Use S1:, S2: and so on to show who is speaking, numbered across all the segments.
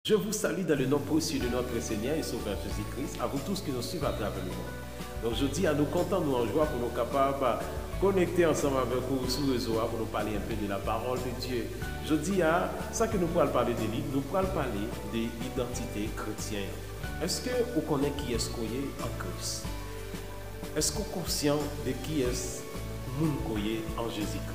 S1: Je vous salue dans le nom précieux de notre Seigneur et Sauveur Jésus-Christ, à vous tous qui nous suivez à travers le monde. Donc je dis à nous contents, nous en joie pour nous capables de connecter ensemble avec vous sous le réseau pour nous parler un peu de la parole de Dieu. Je dis à ça que nous pourrons parler de lui, nous pourrons parler de l'identité chrétienne. Est-ce que vous connaissez qui est-ce qu'on est en Christ? Est-ce qu'on est conscient de qui est-ce qu'on est en Jésus-Christ?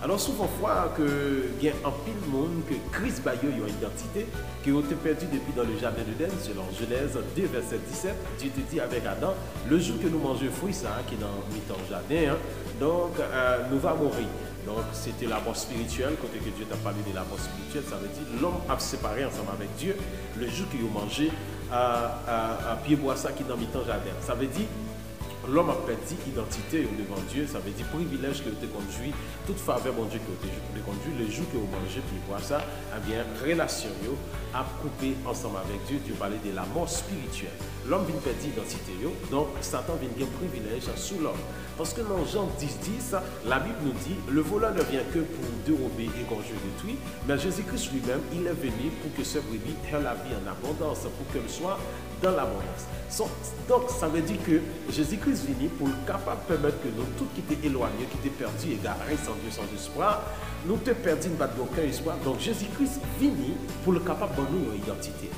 S1: Alors souvent fois que il y a un pile monde que Christ Bayo a une identité qui a été perdue depuis dans le jardin d'Éden selon Genèse 2 verset 17. Dieu te dit avec Adam, le jour que nous mangeons fruit ça qui est dans le jardin, donc nous va mourir. Donc c'était la mort spirituelle, quand Dieu t'a parlé de la mort spirituelle, ça veut dire l'homme a séparé ensemble avec Dieu le jour qu'il a mangé à pied bois ça qui est dans le jardin. Ça veut dire l'homme a perdu identité devant Dieu, ça veut dire privilège que te conduit, toute faveur mon Dieu que te conduit, le jour que vous mangez, puis voir ça, eh bien, relation a coupé ensemble avec Dieu, Dieu parlait de la mort spirituelle. L'homme vient perdre identité, donc Satan vient gagner privilège sous l'homme. Parce que dans Jean 10, la Bible nous dit, le voleur ne vient que pour dérober, égorger, détruire, mais Jésus-Christ lui-même, il est venu pour que ce brebis ait la vie en abondance, pour qu'elle soit dans l'abondance. Donc, ça veut dire que Jésus-Christ venu pour capable permettre que nous, tout qui était éloigné, qui était perdu, égaré, sans Dieu, sans espoir, nous te perdons, nous n'avons aucun espoir. Donc, Jésus-Christ venu pour le capable de nous une identité.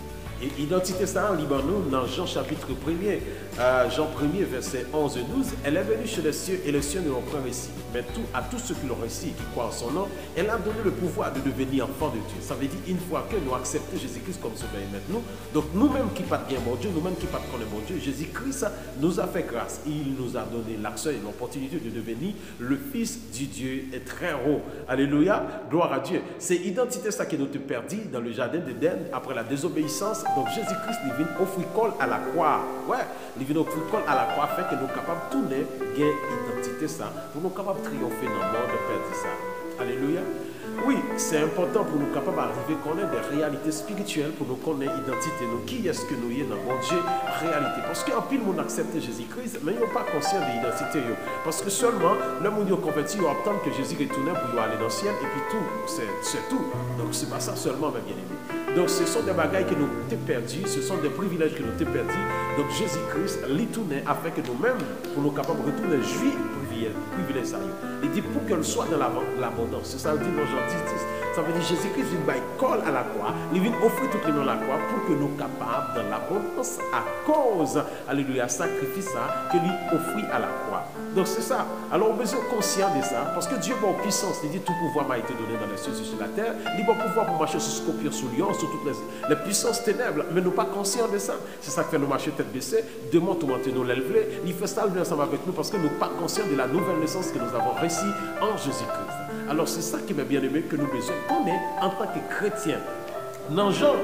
S1: Et identité ça en Libanon, dans Jean chapitre 1er, Jean 1er verset 11 et 12, elle est venue chez les cieux et les cieux ne l'ont pas réussi. Mais à tous ceux qui l'ont réussi et qui croient en son nom, elle a donné le pouvoir de devenir enfants de Dieu. Ça veut dire une fois que nous acceptons Jésus-Christ comme sauveur et maître nous, donc nous-mêmes qui pas bien mon Dieu, nous-mêmes qui pas connaître mon Dieu, Jésus-Christ nous a fait grâce. Il nous a donné l'accès et l'opportunité de devenir le Fils du Dieu est très haut. Alléluia, gloire à Dieu. C'est l'identité ça qui nous a perdu dans le jardin d'Éden après la désobéissance. Donc Jésus-Christ il vient offrir col à la croix. Ouais, il vient offrir col à la croix fait que nous sommes capables de tourner, gagner identité ça, pour nous capables de triompher dans le monde de perdre ça. Alléluia. Oui, c'est important pour nous capables d'arriver à connaître des réalités spirituelles, pour nous connaître l'identité, nous qui est-ce que nous y est dans mon Dieu, réalité. Parce qu'en pile, on accepte Jésus-Christ, mais ils n'ont pas conscience de l'identité. Parce que seulement, le monde est converti, ils attendent que Jésus retourne pour aller dans le ciel, et puis tout, c'est tout. Donc, c'est pas ça seulement, mes bien-aimés. Donc, ce sont des bagailles que nous avons perdus, ce sont des privilèges que nous avons perdus. Donc, Jésus-Christ, l'itourne afin que nous-mêmes, pour nous capables de retourner juifs, privilèges. Il dit pour qu'elle soit dans l'abondance. C'est ça veut dire dans Jean 10, ça veut dire Jésus-Christ vient colle à la croix, il vient offrir tout le monde à la croix pour que nous capables dans l'abondance à cause, alléluia, sacrifice ça que lui offrit à la croix. Donc c'est ça. Alors on a besoin conscient de ça, parce que Dieu a une puissance, il dit tout pouvoir m'a été donné dans les cieux et sur la terre, il a pouvoir pour marcher sur scorpion, sur lion, sur toutes les puissances ténèbres, mais nous pas conscients de ça. C'est ça qui fait nous marcher tête baissée, demande tout maintenant l'élever, il fait ça ensemble avec nous parce que nous pas conscients de la nouvelle naissance que nous avons réussi en Jésus-Christ. Alors c'est ça qui m'a bien aimé que nous besoin qu'on est en tant que chrétiens. Dans Jean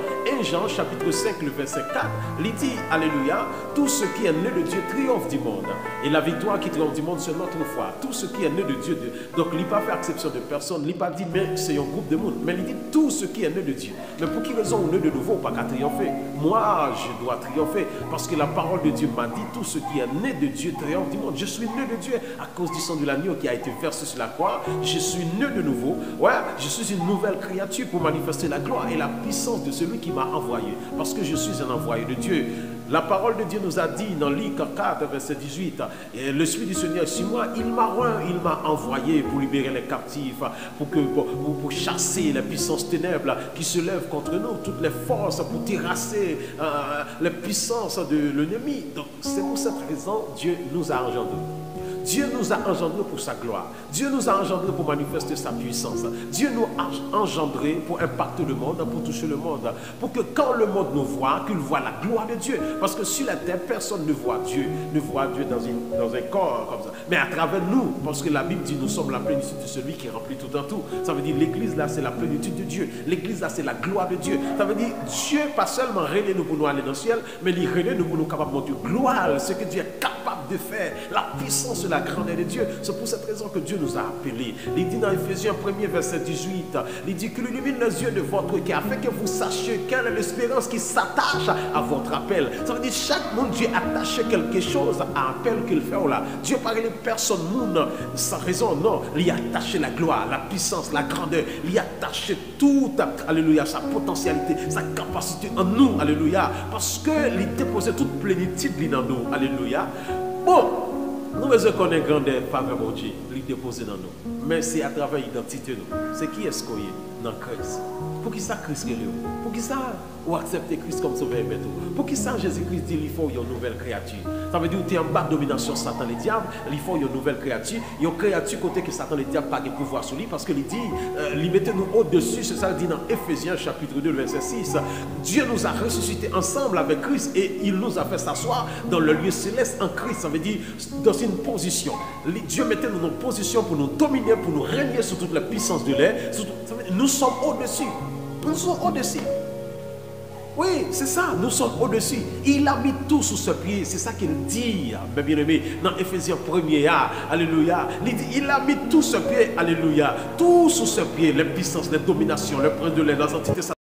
S1: 1 Jean chapitre 5 le verset 4, il dit alléluia, tout ce qui est né de Dieu triomphe du monde. Et la victoire qui triomphe du monde c'est notre foi. Tout ce qui est né de Dieu. Donc il n'a pas fait exception de personne, il n'a pas dit mais c'est un groupe de monde, mais il dit tout ce qui est né de Dieu. Mais pour quelle raison on est de nouveau pas qu'à triompher? Moi je dois triompher parce que la parole de Dieu m'a dit tout ce qui est né de Dieu triomphe du monde. Je suis né de Dieu à cause du sang de l'agneau qui a été versé sur la croix. Je suis né de nouveau. Ouais, je suis une nouvelle créature pour manifester la gloire et la puissance de celui qui m'a envoyé, parce que je suis un envoyé de Dieu. La parole de Dieu nous a dit dans Luc 4 verset 18, et le Spirit du Seigneur sur moi, il m'a envoyé pour libérer les captifs, pour chasser les puissances ténèbres qui se lèvent contre nous, toutes les forces pour terrasser les puissances de l'ennemi. Donc c'est pour cette raison Dieu nous a engendrés. Dieu nous a engendrés pour sa gloire. Dieu nous a engendrés pour manifester sa puissance. Dieu nous a engendrés pour impacter le monde, pour toucher le monde. Pour que quand le monde nous voit, qu'il voit la gloire de Dieu. Parce que sur la terre, personne ne voit Dieu dans un corps comme ça. Mais à travers nous, parce que la Bible dit nous sommes la plénitude de celui qui remplit tout en tout. Ça veut dire l'église là, c'est la plénitude de Dieu. L'église là, c'est la gloire de Dieu. Ça veut dire Dieu, pas seulement relève nous pour nous aller dans le ciel, mais il relève nous pour nous capables de montrer gloire, ce que Dieu est capable capable de faire, la puissance et la grandeur de Dieu. C'est pour cette raison que Dieu nous a appelés. Il dit dans Ephésiens 1er verset 18, il dit qu'il illumine les yeux de votre cœur afin que vous sachiez quelle est l'espérance qui s'attache à votre appel. Ça veut dire chaque monde Dieu attache quelque chose à appel qu'il fait là. Dieu parle de personne monde sans raison, non. Il y a attaché la gloire, la puissance, la grandeur. Il y a attaché tout, alléluia, sa potentialité, sa capacité en nous, alléluia. Parce qu'il déposait toute plénitude dans nous, alléluia. Bon, nous devons connaître grandeur, faveur, mon Dieu, il déposé dans nous. Mais c'est à travers l'identité, nous. C'est qui est-ce qu'on est dans Christ? Pour qui ça Christ est? Pour qui ça ou accepter Christ comme sauveur et maître? Pour qui ça Jésus-Christ dit qu'il faut une nouvelle créature? Ça veut dire que tu es en bas de domination Satan le diable, il faut une nouvelle créature. Il y a une créature côté que Satan le diable n'a pas de pouvoir sur lui parce qu'il dit, il mettait nous au-dessus, c'est ça qu'il dit dans Ephésiens chapitre 2 verset 6. Dieu nous a ressuscités ensemble avec Christ et il nous a fait s'asseoir dans le lieu céleste en Christ. Ça veut dire dans une position. Dieu mettait nous dans une position pour nous dominer, pour nous régner sur toute la puissance de l'air. Nous sommes au-dessus. Nous sommes au-dessus. Oui, c'est ça, nous sommes au-dessus. Il a mis tout sous ce pied, c'est ça qu'il dit, mes bien-aimés, dans Ephésiens 1er, alléluia. Il dit, il a mis tout ce pied, alléluia, tout sous ce pied, les puissances, les dominations, les princes de l'air, les entités